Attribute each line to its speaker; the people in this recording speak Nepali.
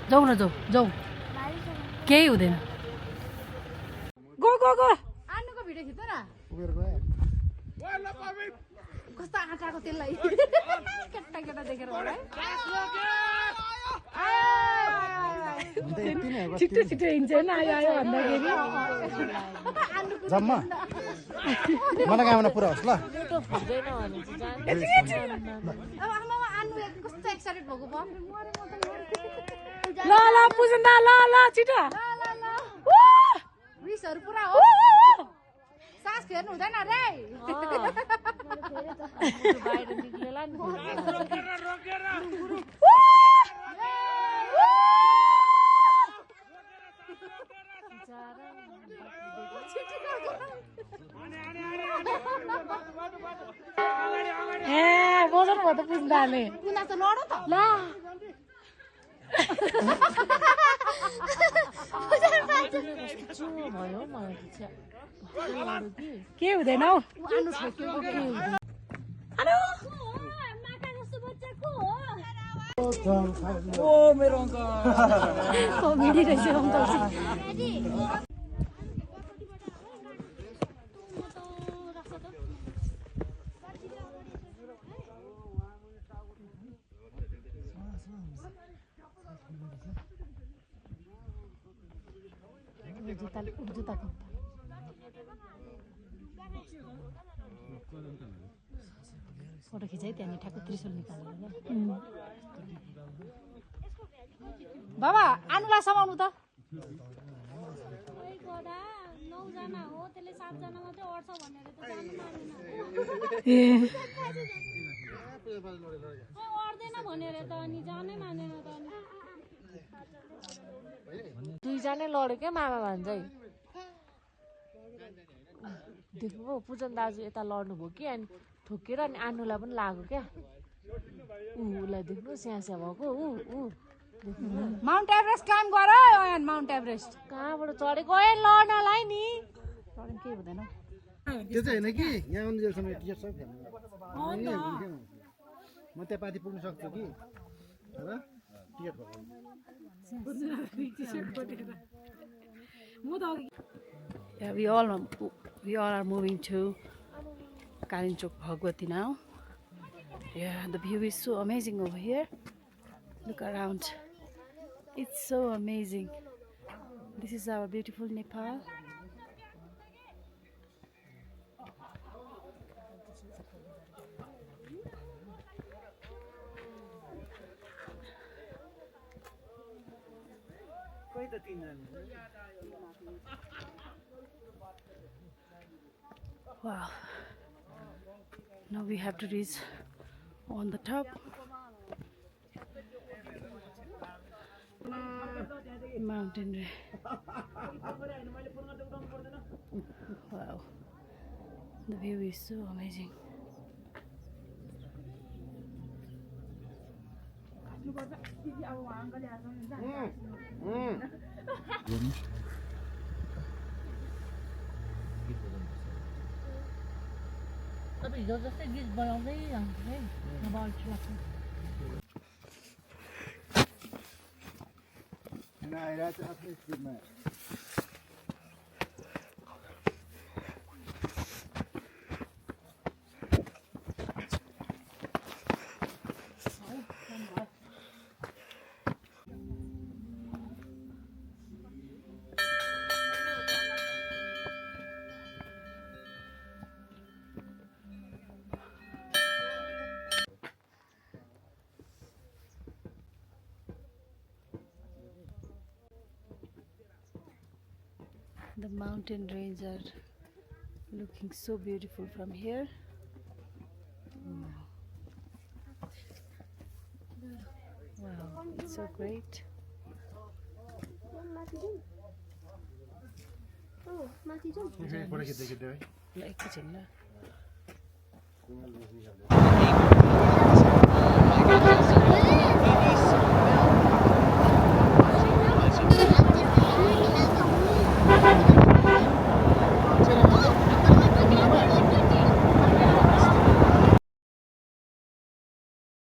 Speaker 1: जाऊ न जाऊ जाऊ केही हुँदैन गो गो गो आन्नुको भिडियो खिच्छ न कस्तो आँटाको त्यसलाई केटा केटा देखेर होला छिटो छिटो हिँड्छ होइन आयो आयो भन्दाखेरि
Speaker 2: जम्मा मनोकामना पुरा होस् ल
Speaker 1: कस्तो एक्साइटेड भएको ल ल पुजन्दा ल ल छिटो रिसहरू पुरा हो सास फेर्नु हुँदैन रे बाहिर निक्लेला नि ए बजाउनु भयो त पुज्दाले पुना त लड त ल के हुँदैन हौ
Speaker 2: ओ मेरो अङ्कल
Speaker 1: कमेडी रहेछ अङ्कल जुत्ता फोटो खिचाइ त्यहाँनिर ठ्याक्क त्रिशूल निकालेर बाबा आनुलाई समाउनु त दुईजनै लड्यो क्या मामा भन्छ देख्नु पूजन दाजु यता लड्नु भयो कि अनि ठोकेर अनि आनुलाई पनि लाग्यो क्या उसलाई देख्नु स्या स्या भएको माउन्ट एभरेस्ट क्लाइम्ब गर माउन्ट एभरेस्ट कहाँबाट चढेको लड्नलाई नि चढ्नु केही हुँदैन
Speaker 2: त्यो चाहिँ होइन कि यहाँ आउनुजेलसम्म टिकट सब म त्यहाँ पाथी पुग्न सक्छु कि ticket
Speaker 1: Yeah, we all are moving to Kalinchok Bhagwati now. Yeah, the view is so amazing over here. Look around. It's so amazing. This is our beautiful Nepal. Wow. Now we have to reach on the top. Mountain. Wow. The view is so amazing. हिजो जस्तै गीत बनाउँदै जान्छ है अब अल्छी लाग्छ
Speaker 2: आइरहेको छ आफ्नै स्पिडमा
Speaker 1: The mountain range are looking so beautiful from here. Wow, it's so great.
Speaker 2: Photo खिच्दै खिच्दै है
Speaker 1: ल एकैछिन ल